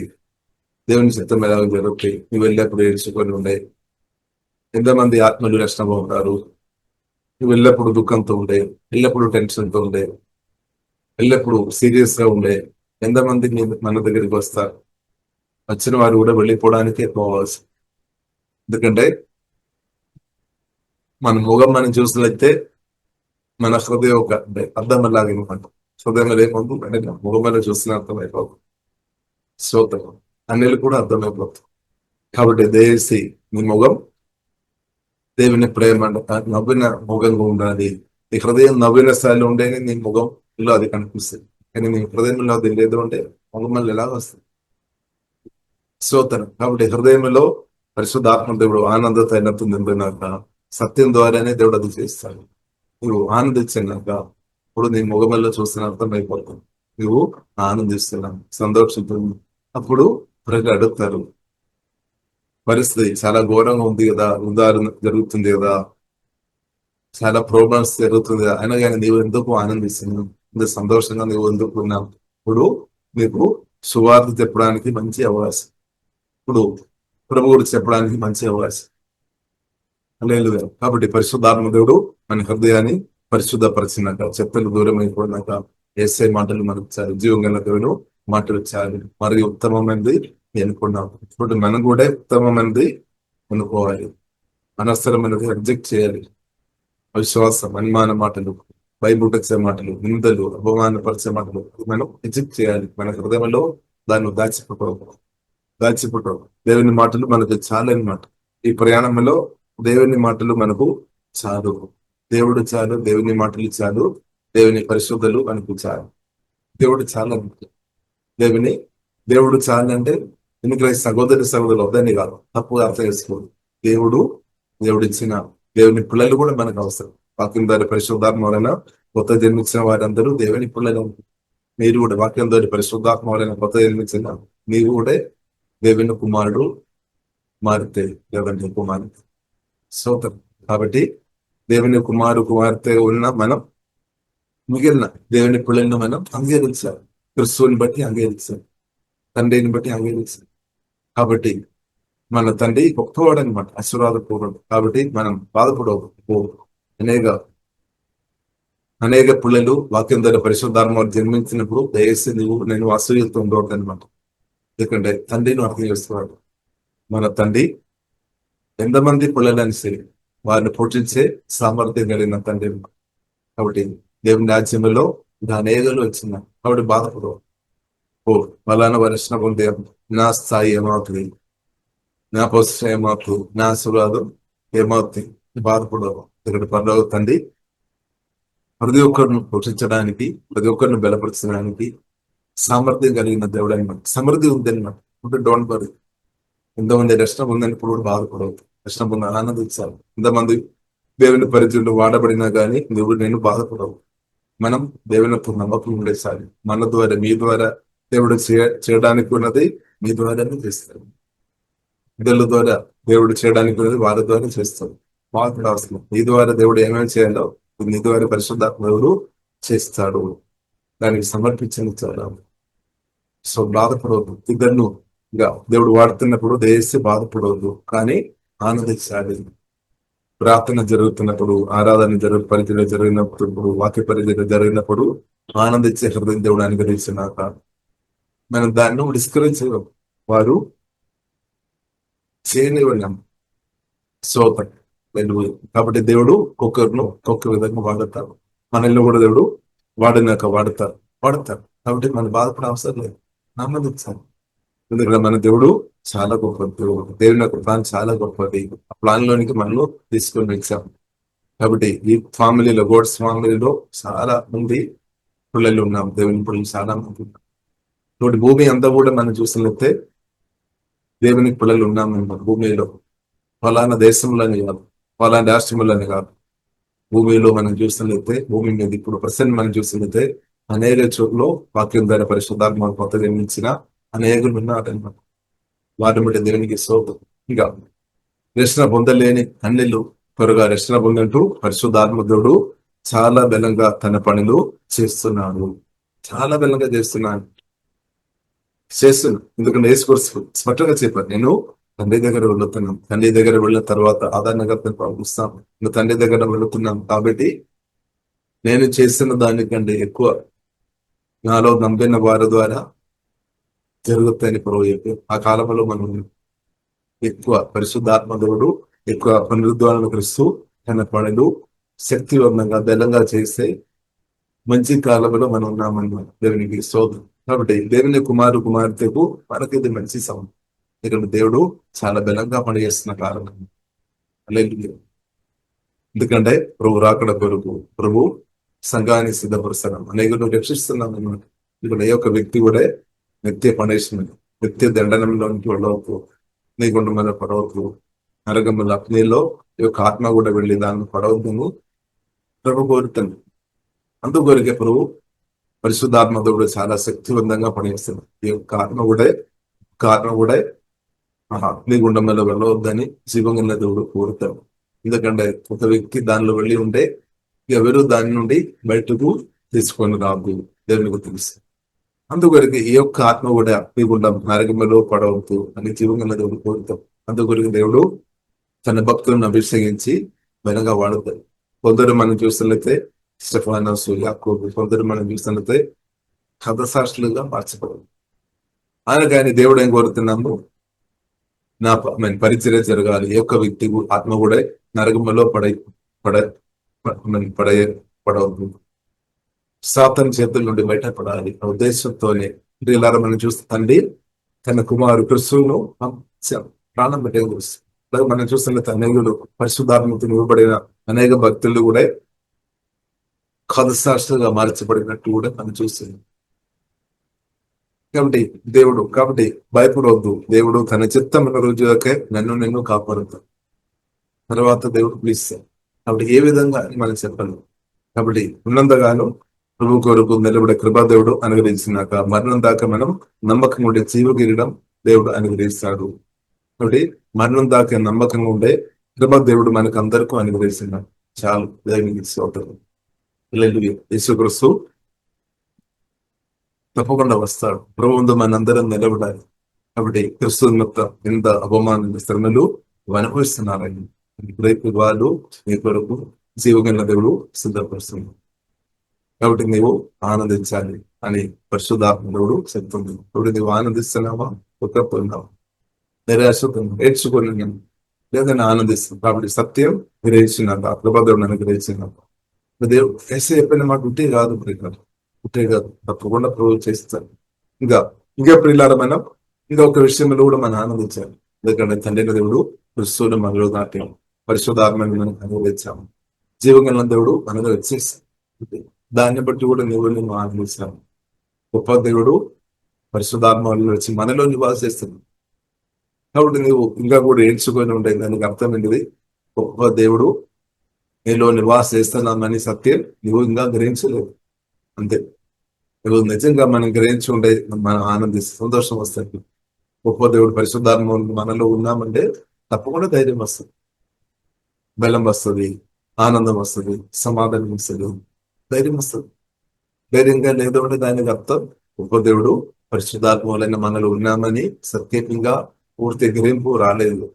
దేవుని చిత్తం ఎలాగ జరుగుతాయి, నువ్వు వెళ్ళేప్పుడు ఏడ్చుకొని ఉండే. ఎంతమంది ఆత్మలు నష్టపోతారు. నువ్వు ఎల్లప్పుడు దుఃఖంతో ఉండే, ఎల్లప్పుడు టెన్షన్తో ఉండే, ఎల్లప్పుడు సీరియస్ గా ఉండే ఎంతమంది మన దగ్గరికి వస్తారు. వచ్చిన వారు కూడా వెళ్ళిపోవడానికే పోవాల్సి. ఎందుకంటే మన ముఖం మనం చూసినట్లయితే మన హృదయం ఒక అర్థం లాగా అనమాట. హృదయంలో ఏమవుతుంది అంటే ముఖంలో చూసిన అర్థమైపోతుంది. శ్రోతం అన్నిలు కూడా అర్థమైపోతుంది. కాబట్టి దయచేసి నీ ముఖం దేవుని ప్రేమ నవ్విన ముఖంగా ఉండాలి. నీ హృదయం నవ్విన స్థాయిలో ఉండేనే నీ ముఖంలో అది కనిపిస్తుంది. కానీ నీ హృదయంలో అది లేదు అంటే ముఖంలో ఎలాగ వస్తుంది? స్తోత్రం. కాబట్టి హృదయంలో పరిశుద్ధాత్మ దేవుడు ఆనంద తైలతో నింపినాక సత్యం ద్వారానే దేవుడు అది చేస్తాడు. నువ్వు ఆనందించినాక ఇప్పుడు నీ ముఖంలో చూసిన అర్థం అయిపోతుంది. నువ్వు ఆనందిస్తున్నావు, సంతోషిస్తుంది. అప్పుడు ప్రజలు అడుగుతారు, పరిస్థితి చాలా ఘోరంగా ఉంది కదా, ఉదాహరణ జరుగుతుంది కదా, చాలా ప్రోగ్రామ్స్ జరుగుతుంది కదా, అయినా కానీ నీవు ఎందుకు ఆనందిస్తున్నావు, ఇంత సంతోషంగా నువ్వు ఎందుకు ఉన్నావు? ఇప్పుడు నీకు సువార్త చెప్పడానికి మంచి అవకాశం. ఇప్పుడు ప్రభు గురించి చెప్పడానికి మంచి అవకాశం. లేదు. కాబట్టి పరిశుద్ధాత్మ దేవుడు మన హృదయాన్ని పరిశుద్ధపరిచినాక, చెత్తలు దూరం అయిపోయినాక ఏసై మాటలు మనకు చాలు, జీవం గల దేవుడు మాటలు చాలు, మరియు ఉత్తమమైనది ఎన్నుకున్నాం. ఇప్పుడు మనం కూడా ఉత్తమమైనది ఎన్నుకోవాలి. అనవసరమైనది రిజెక్ట్ చేయాలి. అవిశ్వాసం, అనుమాన మాటలు, భయపుట్టించే మాటలు, నిందలు, అపమానపరిచే మాటలు మనం రిజెక్ట్ చేయాలి. మన హృదయంలో దాన్ని దాచిపెట్టవు. దేవుని మాటలు మనకు చాలన్నమాట. ఈ ప్రయాణంలో దేవుని మాటలు మనకు చాలు. దేవుడు చాలు, దేవుని మాటలు చాలు, దేవుని పరిశుద్ధులు మనకు చాలు. దేవుడు చాలా దేవుడు చాలంటే ఎందుకంటే సహోదరులు వద్దని కాదు, తప్పుగా అర్థం చేసుకోదు. దేవుడిచ్చిన దేవుని పిల్లలు కూడా మనకు అవసరం. వాక్యం ద్వారా పరిశుద్ధాత్మ వలన కొత్త జన్మించిన వారందరూ దేవుని పిల్లలు. మీరు కూడా వాక్యం ద్వారా పరిశుద్ధాత్మ వలన కొత్త జన్మించిన మీరు కూడా దేవుని కుమారుడు కుమార్తె, దేవుని కుమార్తె. స్తోత్రం. కాబట్టి దేవుని కుమార్తె ఉన్న మనం మిగిలిన దేవుని పిల్లలను మనం అంగీకరించాలి. క్రిస్తువుని బట్టి అంగీకరించాలి, తండ్రిని బట్టి అంగీకరించాలి. కాబట్టి మన తండ్రి గొప్పవాడు అనమాట, ఆశీర్వాదపూర్వడు. కాబట్టి మనం బాధపడవు. అనేక పిల్లలు వాక్యం ద్వారా పరిశుద్ధాత్మ జన్మించినప్పుడు దయచేసి నేను అసూయతో ఉండవద్దు అనమాట. ఎందుకంటే తండ్రిని అర్థం చేస్తున్నాడు. మన తండ్రి ఎంతమంది పిల్లలని సరే వారిని పోషించే సామర్థ్యం కలిగిన తండ్రి. కాబట్టి దేవుని రాజ్యంలో అనేకలు వచ్చిన కాబట్టి బాధపడవు. ఫలానా వర్షణ పొందే నా స్థాయి ఏమవుతుంది, నా పొజిషన్ ఏమవుతుంది, నా ఆశీర్వాదం ఏమవుతుంది, బాధపడవు. ఇక్కడ పరలోక తండ్రి ప్రతి ఒక్కరిని పోషించడానికి, ప్రతి ఒక్కరిని బలపరచడానికి సామర్థ్యం కలిగిన దేవుడు అనమాట. సమృద్ధి ఉంది అనమాట. ఇప్పుడు డోంట్ వరీ. ఎంతమంది నష్టం ఉందని ఇప్పుడు కూడా బాధపడవద్దు. నష్టం పొంది ఆనందించాలి. ఎంతమంది దేవుని పరిచయంలో వాడబడినా కానీ నేను బాధపడవు. మనం దేవుని నమ్మకం ఉండేసారి మన ద్వారా, మీ ద్వారా దేవుడు చేయడానికి ఉన్నది మీ ద్వారానే చేస్తారు. ఇతరుల ద్వారా దేవుడు చేయడానికి ఉన్నది వారి ద్వారా చేస్తారు. మాకు అవసరం. మీ ద్వారా దేవుడు ఏమేమి చేయాలో నీ ద్వారా పరిశుద్ధాత్మ దేవుడు చేస్తాడు. దానికి సమర్పించిన చాలా. సో బాధపడవద్దు. ఇద్దరును ఇంకా దేవుడు వాడుతున్నప్పుడు దయచేసి బాధపడవద్దు, కానీ ఆనందించాలి. ప్రార్థన జరుగుతున్నప్పుడు, ఆరాధన పరిచయం జరిగినప్పుడు, వాక్య పరిచయం జరిగినప్పుడు ఆనందించే హృదయం దేవుడు అనుగ్రహించినాక మనం దాన్ని విస్కరించే వారు చేయనివ్వలేం. సో కాబట్టి దేవుడు ఒక్కొక్కరిను ఒక్కొక్క విధంగా వాడతారు. మనల్ని కూడా దేవుడు వాడతారు. కాబట్టి మనం బాధపడే అవసరం లేదు, ఆనందించాలి. ఎందుకంటే మన దేవుడు చాలా గొప్ప దేవుడు. దేవుని యొక్క ప్లాన్ చాలా గొప్పది. ఆ ప్లాన్ లోనికి మనలో తీసుకొని వచ్చాం. కాబట్టి ఈ ఫ్యామిలీలో, గోడ్స్ ఫ్యామిలీలో చాలా మంది పిల్లలు ఉన్నాం. దేవుని పిల్లలు చాలా మంది ఉన్నాం. కాబట్టి భూమి అంతా కూడా మనం చూసినట్లయితే దేవునికి పిల్లలు ఉన్నామన్నమాట. భూమిలో ఫలానా దేశంలోని కాదు, ఫలానా రాష్ట్రంలోని కాదు, భూమిలో మనం చూసినట్లయితే, భూమి మీద ఇప్పుడు ప్రసెంట్ మనం చూసినట్లయితే అనేక చోట్ల వాక్యం ద్వారా పరిశుద్ధాత్మ కొత్త జన్మించిన అనేకులు ఉన్నారన్నమాట. వారిని బట్టి దేవునికి స్తోత్రం. ఇంకా రక్షణ పొందలేని అన్నిలు త్వరగా రక్షణ పొందంటూ పరిశుద్ధాత్మ దేవుడు చాలా బలంగా తన పనులు చేస్తున్నాడు. చాలా బలంగా చేస్తున్నాను. ఎందుకంటే యేసుక్రీస్తు స్పష్టంగా చెప్పారు, నేను తండ్రి దగ్గర వెళుతున్నాం. తండ్రి దగ్గర వెళ్ళిన తర్వాత ఆదరణకర్తను పంపిస్తాం. ఇంకా తండ్రి దగ్గర వెళుతున్నాం కాబట్టి నేను చేస్తున్న దానికంటే ఎక్కువ నాలో నమ్మిన వారి ద్వారా జరుగుతాయని ప్రభు చెప్పారు. ఆ కాలంలో మనం ఎక్కువ పరిశుద్ధాత్మ దేవుడు ఎక్కువ పునరుద్ధరణ క్రిస్తూ తన పనులు శక్తివంతంగా బలంగా చేస్తే మంచి కాలంలో మనం ఉన్నామన్నమాట. దేవునికి స్తోత్రం. కాబట్టి దేవుని కుమార్తెకు మనకి ఇది మంచి సమయం. ఇక్కడ దేవుడు చాలా బలంగా పనిచేస్తున్న కాలం. ఎందుకంటే ప్రభు రాకడ కొరకు, ప్రభు సంఘాన్ని సిద్ధపరుస్తున్నాం, అనేకులు రక్షిస్తున్నాం అన్నమాట. ఇక్కడ ఏ ఒక్క వ్యక్తి కూడా నిత్య పనిష్మెంట్, నిత్య దండనంలోనికి వెళ్ళవద్దు, నీకుండా మన పడవద్దు, నరకముల అగ్నిలో ఈ యొక్క ఆత్మ కూడా వెళ్ళి దాన్ని పడవద్దు ప్రభు కోరుతుంది. అందుకొరికే ప్రభు పరిశుద్ధాత్మ దేవుడు చాలా శక్తివంతంగా పనిచేస్తుంది. ఈ యొక్క ఆత్మ కూడా అగ్నిగుండంలో వెళ్ళవద్దని జీవంగా దేవుడు కోరుతాడు. ఎందుకంటే ఒక వ్యక్తి దానిలో వెళ్ళి ఉంటే ఎవరు దాని నుండి బయటకు తీసుకొని రాదు, దేవునికి తెలుసు. అందుకొరకు ఈ యొక్క ఆత్మ కూడా అగ్నిగుండం నరకములో పడవద్దు అని జీవంగా దేవుడు కోరుతాం. అందుకొరకు దేవుడు తన భక్తులను అభిషేకించి బలంగా వాడుతాడు. కొందరు మనం చూస్తున్నట్లయితే స్టెఫానస్, యాకోబు, కొందరు మనం చూస్తున్నట్లయితే హతసాక్షులుగా మార్చబడదు. ఆయన కానీ దేవుడు ఏం కోరుతున్నాము, నా పరిచర్య జరగాలి. ఏ ఒక్క వ్యక్తి ఆత్మ కూడా నరకములో పడవద్దు, సాతాను చేతుల నుండి బయటపడాలి ఆ ఉద్దేశంతోనే ఇలా మనం చూస్తుంది తన కుమారు క్రిస్తువును ప్రాణం పెట్టే చూస్తుంది. అలాగే మనం చూస్తున్న అనేకులు పరిశుద్ధాత్మతో ఇవ్వబడిన అనేక భక్తులు కూడా హతసాక్షులుగా మార్చబడినట్టు కూడా మనం చూస్తుంది. కాబట్టి భయపడవద్దు. దేవుడు తన చిత్తమైన రోజులకే నిన్ను కాపాడుతాడు. తర్వాత దేవుడు పిలుస్తాడు. కాబట్టి ఏ విధంగా మనం చెప్పాలి. కాబట్టి ఉన్నంతగానో ప్రభు కొరకు నిలబడే కృపా దేవుడు అనుగ్రహించినాక మరణం దాకా మనం నమ్మకంగా ఉండే జీవగిరడం దేవుడు అనుగ్రహిస్తాడు. కాబట్టి మరణం దాకా నమ్మకంగా ఉండే కృపా దేవుడు మనకు అందరికీ అనుగ్రహిస్తున్నాడు. చాలు. దేవునికి స్తోత్రం. యేసుక్రీస్తు తప్పకుండా వస్తాడు. ప్రభు ముందు మనందరం నిలబడాలి. కాబట్టి క్రిస్తు మొత్తం ఎంత అవమాన శ్రమలు అనుభవిస్తున్నారని రేపు వాళ్ళు నీ కొరకు జీవగల దేవుడు సిద్ధపరుస్తున్నాడు. కాబట్టి నీవు ఆనందించాలి అని పరిశుద్ధాత్మ దేవుడు చెప్తుంది. ఇప్పుడు నీవు ఆనందిస్తున్నావా, దుఃఖపోయినావా, నిరాశతో ఏడ్చుకొని లేదని ఆనందిస్తున్నావు. కాబట్టి సత్యం గ్రహించినాక కృపాదేవుడు అనుగ్రహించినాక దేవుడు వేసే చెప్పిన మాట ఉంటే కాదు, ఉంటే కాదు, తప్పకుండా ప్రభు చేస్తాడు. ఇంకా ప్రియులారమైన ఇంకా ఒక విషయంలో కూడా మనం ఆనందించాలి. ఎందుకంటే తండ్రి దేవుడు క్రిస్తువుని మనలో నాట్యం పరిశుద్ధాత్మని మనం అనుభవించాము. జీవగల దేవుడు మనలో వచ్చేస్తాం. దాన్ని బట్టి కూడా నేను ఆనందిస్తాను. గొప్ప దేవుడు పరిశుద్ధాత్మ వచ్చి మనలో నివాస చేస్తున్నాడు. కాబట్టి నువ్వు ఇంకా కూడా ఏడ్చుకొని ఉండే దానికి అర్థం ఏంటిది, గొప్ప దేవుడు నీలో నివాస చేస్తున్నామని సత్యం నువ్వు ఇంకా గ్రహించలేదు. అంతే. నువ్వు నిజంగా మనం గ్రహించి ఉండే మనం ఆనందిస్తే సంతోషం వస్తుంది. గొప్ప దేవుడు పరిశుద్ధాత్మ మనలో ఉన్నామంటే తప్పకుండా ధైర్యం వస్తుంది, బలం వస్తుంది, ఆనందం వస్తుంది, సమాధానం వస్తుంది, ధైర్యం వస్తుంది. ధైర్యంగా లేదు అంటే దానికి అర్థం గొప్ప దేవుడు పరిశుద్ధాత్మ వలన మనలో ఉన్నామని సత్యంగా పూర్తి గ్రహింపు రాలేదు.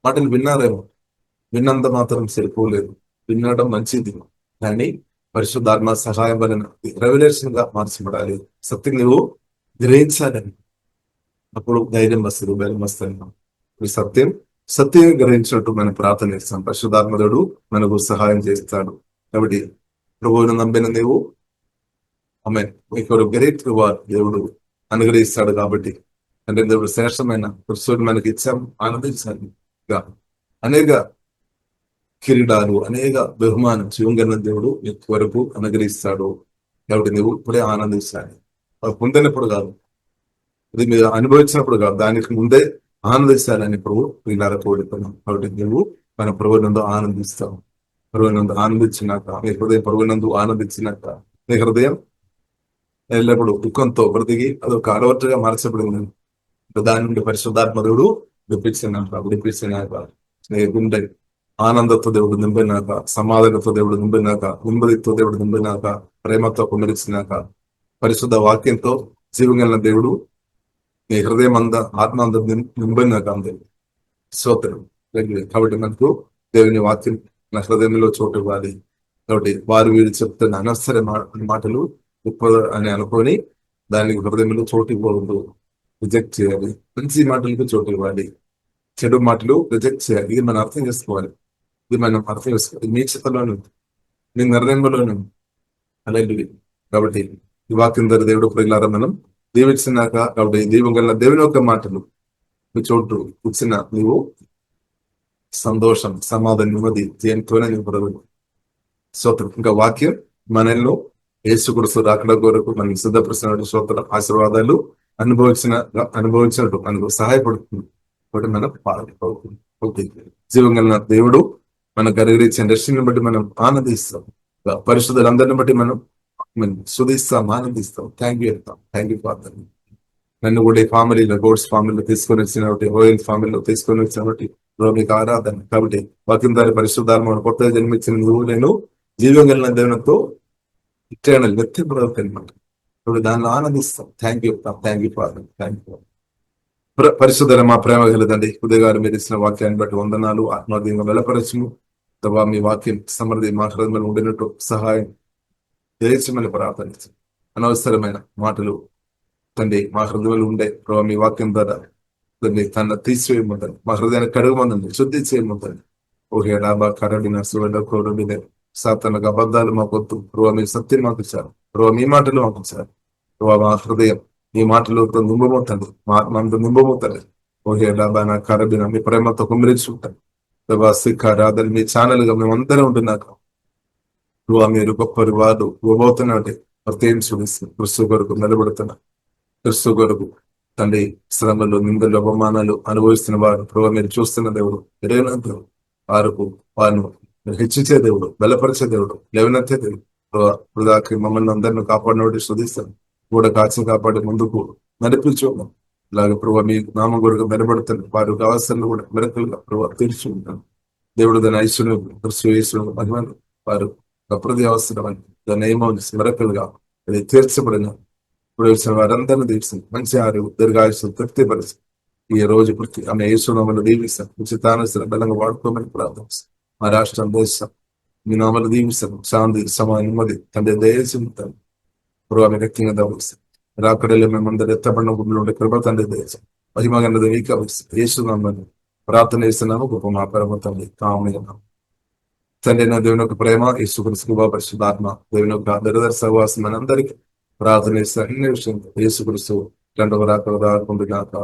మాటలు విన్నారేమో, విన్నంత మాత్రం సరిపోలేదు, వినడం మంచిది, కానీ పరిశుద్ధాత్మ సహాయం వలన రెవల్యూషన్ గా మార్చబడాలి. సత్యం నువ్వు గ్రహించాలని, అప్పుడు ధైర్యం వస్తుంది, బలం వస్తుంది. ఈ సత్యం గ్రహించినట్టు మనం ప్రార్థన చేస్తాం, పరిశుద్ధాత్మదుడు మనకు సహాయం చేస్తాడు. కాబట్టి ప్రభువును నమ్మిన నీవు ఆమె మీకు గ్రేట్ రివార్డ్ దేవుడు అనుగ్రహిస్తాడు. కాబట్టి అంటే దేవుడు శ్రేష్టమైన క్రిస్తుని మనకి ఇచ్చాం, ఆనందించాలి. అనేక కిరీటాలు, అనేక బహుమానం జీవంగల దేవుడు నీకు వరకు అనుగ్రహిస్తాడు. కాబట్టి నువ్వు ఇప్పుడే ఆనందించాలి. పొందినప్పుడు కాదు, ఇది మీరు అనుభవించినప్పుడు కాదు, దానికి ముందే ఆనందిస్తాలని ప్రభు వీళ్ళారా కోరుతున్నాం. కాబట్టి నువ్వు మన ప్రభునందు ఆనందిస్తావు. ప్రభునందు ఆనందించినాక, నీ హృదయం ప్రభునందు ఆనందించినాక నీ హృదయం ఎల్లప్పుడు దుఃఖంతో బ్రతికి అదొక అలవాటుగా మార్చబడింది. దాని నుండి పరిశుద్ధాత్మదుడు విడిపించినాక నీ గుండె ఆనందతో దేవుడు నింపినాక, సమాధానంతో దేవుడు నింపినాక, నెమ్మదితో దేవుడు నింపినాక, ప్రేమతో పునరించినాక, పరిశుద్ధ వాక్యంతో జీవగల దేవుడు నీ హృదయం ఆత్మ నింపినాక అందే స్తోత్రం. కాబట్టి మనకు దేవుని వాక్యం నా హృదయంలో చోటు ఇవ్వాలి. కాబట్టి వారు వీరు చెప్తున్న అనవసర మాటలు గొప్ప అని అనుకొని దానికి హృదయంలో చోటు ఇవ్వకూడదు, రిజెక్ట్ చేయాలి. మంచి మాటలకు చోటు ఇవ్వాలి, చెడు మాటలు రిజెక్ట్ చేయాలి. ఇది మనం అర్థం చేసుకోవాలి. ఇది మనం అర్థం చేసుకోవాలి. మీ చేతలోనే, మీ నిర్ణయంలోనే అలాంటివి. కాబట్టి ఈ వాక్యం ద్వారా దేవుడు ప్రియులారా మనం దీవించినాక, కాబట్టి దీవం గల దేవుని యొక్క మాటలు చోటు ఇచ్చిన నీవు సంతోషం, సమాధానం, నెమ్మది దేనితోనే నీవు పొరగదు. స్తోత్రం. ఇంకా వాక్యం మనల్లో యేసుక్రీస్తు రాకడ కొరకు మనకి సిద్ధపరుస్తున్న స్తోత్రం, ఆశీర్వాదాలు అనుభవించినట్టు మనకు సహాయపడుతుంది. కాబట్టి మనం పాల్గొంటుంది. జీవం కలిగిన దేవుడు మనకు అనుగ్రహించిన రక్షణను బట్టి మనం ఆనందిస్తాం. పరిశుద్ధులందరిని బట్టి మనం శుధిస్తాం, ఆనందిస్తాం. థ్యాంక్ యూ చెప్తాం. Thank you father. నన్ను కూడా ఈ ఫ్యామిలీలో, గోడ్స్ ఫ్యామిలీలో తీసుకొని వచ్చిన బట్టి, రోయల్ ఫ్యామిలీలో తీసుకొని వచ్చిన బట్టి మీకు ఆరాధన. కాబట్టి వాక్యం దారి పరిశుద్ధాత్మ కొత్తగా జన్మించిన నువ్వు నేను జీవం కలిగిన దేవునితో ఇటర్నల్ వ్యక్తిపడతాను అనమాట. ఇప్పుడు దానిలో ఆనందిస్తాం. థ్యాంక్ యూ చెప్తాం. Thank you father. Thank you. పరిశుద్ధ మా ప్రేమ కలదండి. ఉదయగారు మీరు ఇచ్చిన వాక్యాన్ని బట్టి వందనాలు. ఆత్మీయంగా వెలపరచము. తవా మీ వాక్యం సమృద్ధి మా హృదయంలో ఉండినట్టు సహాయం చేయించమని ప్రార్థించు. అనవసరమైన మాటలు తండ్రి మా హృదయంలో ఉండే ప్రభావ మీ వాక్యం ద్వారా తండ్రి తన తీసివేయమందండి, మా హృదయాన్ని కడుగుమందండి, శుద్ధి చేయమందండి. ఓకే డాబా కరడిన సువెండ కోరడిన సాతానికి అబద్ధాలు మాకు వద్దు ప్రభావ. మీ సత్యం మాకు ఇచ్చారు ప్రభావ, మీ మాటలు మాకు ఇచ్చారు ప్రభావ. మా హృదయం మీ మాటలతో నింబమవుతుంది, మా ఆత్మంతో నింబమవుతుంది. ఓకే డాబా నా కరడిన మీ ప్రేమతో కుమ్మరించుకుంటాను ప్రభావ. సిక్కారాధని మీ ఛానల్ గా మేమందరం ఉంటున్నాక ప్రభావ మీరు గొప్ప వారు ఇవ్వబోతున్నాడు. ప్రత్యేకం చూపిస్తుంది. క్రిస్తు కొరకు నిలబడుతున్నా, క్రిస్తు కొరకు తండ్రి శ్రమలు, నిందలు, అవమానాలు అనుభవిస్తున్న వారు ప్రభావ మీరు చూస్తున్న దేవుడు, ఎరైన దేవుడు, వారిని హెచ్చించే దేవుడు, బలపరిచే దేవుడు, లేవనెత్తే దేవుడు ప్రభావ. వృధాకి మమ్మల్ని అందరిని కాపాడినోటి శుద్ధిస్తాను కూడా కాచి కాపాడి ముందుకు నడిపించు. ఇలాగ ప్రభావ మీ నామం కొరకు నిలబడుతుంది. వారు కావాల్సిన కూడా మెరకలుగా ప్రభావ తీర్చి ఉంటాను దేవుడు. దాని ఐశ్వర్యం క్రిస్తు మహిమను వారు ప్రతి అవసరం దాని ఏమో మెరకలుగా అది తీర్చబడిన ఇప్పుడు వచ్చిన వారందరినీ దీవిస్తుంది. మంచి ఆరు దీర్ఘాయుష తృప్తిపరిచి ఈ రోజు ప్రతి ఆమె యేసునామను దీవిస్తాం. ఉచితానుసరణ బలంగా వాడుకోమని ప్రార్థిస్తాం. మా రాష్ట్రం, దేశం మీ నామలు దీవిస్తాం. శాంతి, సమాధానం, నెమ్మది తండ్రి దయచేస్తాం. ఇప్పుడు ఆమె వ్యక్తిగా దావిస్తాం. రాకడలో మేమందరూ ఎత్తబడిన భూమిలో ఉండే కృప తండ్రి దయచేస్తాం. మహిమగన్నది వీకవిస్తాం. యేసునామను ప్రార్థన చేస్తున్నాము. గొప్ప మా పరమ తండ్రి ఆమేన్. తండ్రి నా దేవుని యొక్క ప్రేమ, యేసుక్రీస్తు కృప, పరిశుద్ధాత్మ దేవుని యొక్క దరిదర సహవాసం మనందరికీ ప్రార్థన చేస్తే అన్ని విషయం యేసుక్రీస్తు రెండవ రాకడ దాకుంటున్నాక.